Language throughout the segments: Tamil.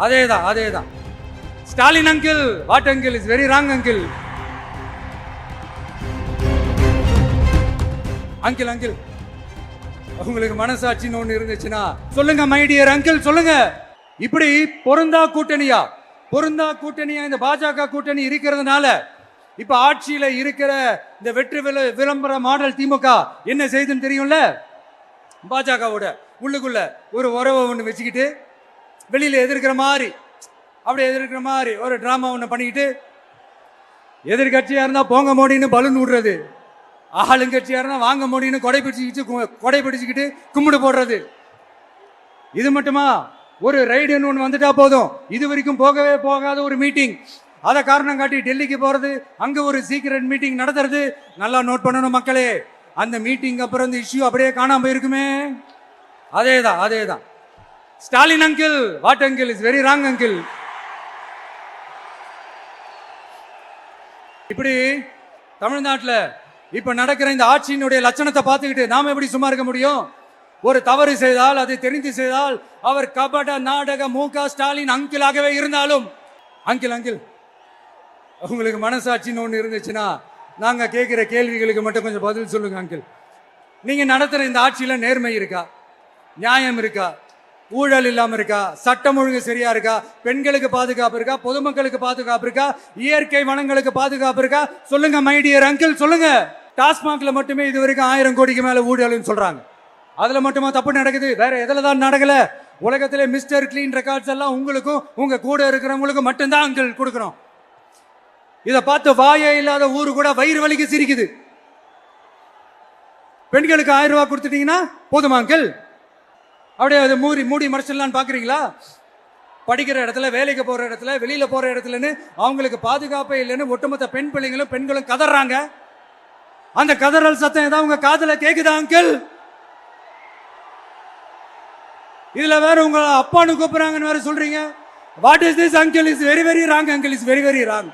அதேதான் அதேதான். Stalin uncle, what uncle is very wrong uncle. Uncle uncle உங்களுக்கு மனசாட்சின்னு ஒண்ணு இருந்துச்சுன்னா சொல்லுங்க மை டியர் அங்கிள், சொல்லுங்க. இப்படி பொருந்தா கூட்டணியா இந்த பாஜக கூட்டணி இருக்கிறதுனால இப்ப ஆட்சியில இருக்கிற இந்த வெற்றி விளம்பர மாடல் திமுக என்ன செய்துன்னு தெரியும்ல. பாஜகவோட உள்ளுக்குள்ள ஒரு உறவை ஒன்று வச்சுக்கிட்டு வெளியில எதிர்க்கிற மாதிரி ஒரு டிராமா ஒன்று பண்ணிக்கிட்டு, எதிர்கட்சியா இருந்தா போங்க மோடின்னு பலூன் விடுறது, ஆளுங்கட்சியா இருந்தா வாங்க மோடின்னு கொடை பிடிச்சிக்கிட்டு கும்பிடு போடுறது. இது மட்டுமா? ஒரு ரைடுன்னு ஒன்று வந்துட்டா போதும், இது வரைக்கும் போகவே போகாத ஒரு மீட்டிங், அதை காரணம் காட்டி டெல்லிக்கு போறது, அங்க ஒரு சீக்ரெட் மீட்டிங் நடத்துறது. நல்லா நோட் பண்ணணும் மக்களே, அந்த மீட்டிங் அப்புறம் இந்த இஷ்யூ அப்படியே காணாம போயிருக்குமே. அதேதான். Stalin uncle, what uncle is very wrong uncle. இப்படி தமிழ்நாட்டில் இப்ப நடக்கிற இந்த ஆட்சியினுடைய லட்சணத்தை பார்த்துக்கிட்டு நாம எப்படி சும்மா இருக்க முடியும்? ஒரு தவறு செய்தால், அதை தெரிந்து செய்தால், அவர் கபட நாடக மு.க. ஸ்டாலின் அங்கிளாகவே இருந்தாலும், அங்கிள் உங்களுக்கு மனசாட்சின்னு ஒன்று இருந்துச்சுன்னா நாங்க கேட்கிற கேள்விகளுக்கு மட்டும் கொஞ்சம் பதில் சொல்லுங்க அங்கிள். நீங்க நடத்துற இந்த ஆட்சியில நேர்மை இருக்கா? நியாயம் இருக்கா? ஊழல் இல்லாம இருக்கா? சட்டம் ஒழுங்கு சரியா இருக்கா? பெண்களுக்கு பாதுகாப்பு இருக்கா? பொதுமக்களுக்கு பாதுகாப்பு இருக்கா? இயற்கை வளங்களுக்கு பாதுகாப்பு இருக்கா? சொல்லுங்க மை டியர் அங்கிள், சொல்லுங்க. டாஸ்மாக்ல மட்டுமே இது வரைக்கும் 1000 கோடிக்கு மேல ஊழல்னு சொல்றாங்க. அதுல மட்டுமா தப்பு நடக்குது? வேற எதுல தான் நடக்கல? உலகத்திலே மிஸ்டர் கிளீன் ரெக்கார்ட்ஸ் எல்லாம் உங்களுக்கும் உங்க கூட இருக்கிறவங்களுக்கும் மட்டும்தான் அங்கிள் கொடுக்கணும். இதை பார்த்து வாயே இல்லாத ஊரு கூட வயிறு வலிக்கு சிரிக்குது. பெண்களுக்கு 1000 ரூபாய் கொடுத்துட்டீங்கன்னா போதுமா அங்கிள்? அப்படியே அதை மூடி மறைச்சிடலான்னு பாக்குறீங்களா? படிக்கிற இடத்துல, வேலைக்கு போற இடத்துல, வெளியில போற இடத்துலன்னு அவங்களுக்கு பாதுகாப்பே இல்லைன்னு ஒட்டுமொத்த பெண்களும் கதறாங்க. அந்த கதறல் சத்தம் ஏதாவது உங்க காதுல கேக்குதா அங்கிள்? இதுல வேற உங்க அப்பான்னு கூப்பிடுறாங்கன்னு வேற சொல்றீங்க. What is this uncle? Is very very wrong uncle, is very very wrong.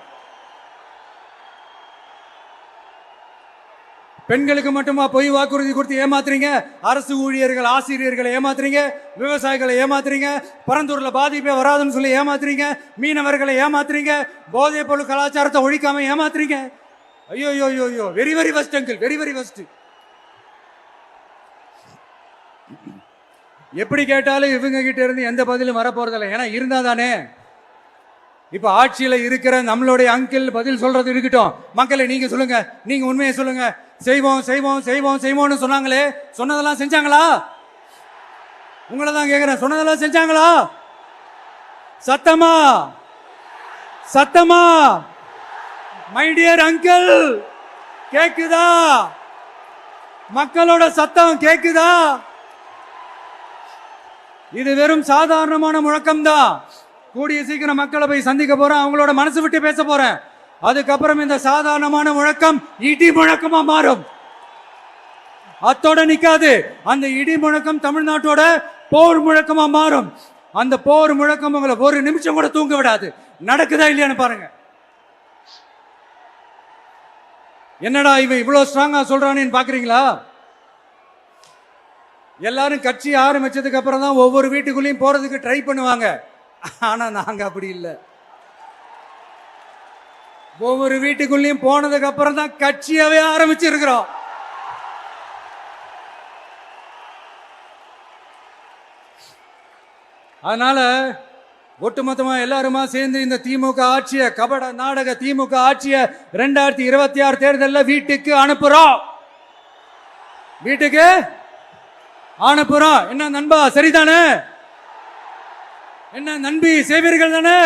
பெண்களுக்கு மட்டுமா பொய் வாக்குறுதி கொடுத்து ஏமாத்துறீங்க? அரசு ஊழியர்கள், ஆசிரியர்களை ஏமாத்துறீங்க, விவசாயிகளை ஏமாத்துறீங்க, பரந்தூர்ல பாதிப்பே வராதுன்னு சொல்லி ஏமாத்துறீங்க, மீனவர்களை ஏமாத்துறீங்க, போதைப் பொருள் கலாச்சாரத்தை ஒழிக்காம ஏமாத்துறீங்க. ஐயோ, very very first uncle, very very first. எப்படி கேட்டாலும் இவங்க கிட்ட இருந்து எந்த பதிலும் வரப்போறதில்லை. ஏன்னா இருந்தா தானே. இப்ப ஆட்சியில இருக்கிற நம்மளுடைய அங்கிள் பதில் சொல்றது இருக்கட்டும். மக்களை நீங்க சொல்லுங்க, நீங்க உண்மையை சொல்லுங்க. செய்வோம்னு சொன்னாங்களே, சொன்னதெல்லாம் செஞ்சாங்களா? உங்களை தான் கேக்குறேன், சொன்னதெல்லாம் செஞ்சாங்களா? சத்தமா மை டியர் அங்கிள், கேக்குதா? மக்களோட சத்தம் கேக்குதா? இது வெறும் சாதாரணமான முழக்கம் தான். கூடிய சீக்கிரம் மக்களை போய் சந்திக்க போறேன், அவங்களோட மனசு விட்டு பேச போறேன். அதுக்கப்புறம் இந்த சாதாரணமான முழக்கம் இடி முழக்கமா மாறும். அத்தோட நிக்காது. அந்த இடி முழக்கம் தமிழ்நாட்டோட போர் முழக்கமா மாறும். அந்த போர் முழக்கம் உங்களை ஒரு நிமிஷம் கூட தூங்க விடாது. நடக்குதா இல்லையான்னு பாருங்க. என்னடா இவன் இவ்வளவு ஸ்ட்ராங்கா சொல்றானேன்னு பாக்குறீங்களா? எல்லாரும் கட்சி ஆரம்பிச்சதுக்கு அப்புறம் தான் ஒவ்வொரு வீட்டுக்குள்ளேயும் போறதுக்கு ட்ரை பண்ணுவாங்க. ஆனா நாங்க அப்படி இல்லை. ஒவ்வொரு வீட்டுக்குள்ளேயும் போனதுக்கு அப்புறம் தான் கட்சியாவே ஆரம்பிச்சிருக்கிறோம். அதனால ஒட்டுமொத்தமா எல்லாருமா சேர்ந்து இந்த திமுக ஆட்சியை, கபட நாடக திமுக ஆட்சியை 2026 தேர்தலில் வீட்டுக்கு அனுப்புறோம். என்ன நண்பா, சரிதானே? என்ன நண்பி, செய்வீர்கள் தானே?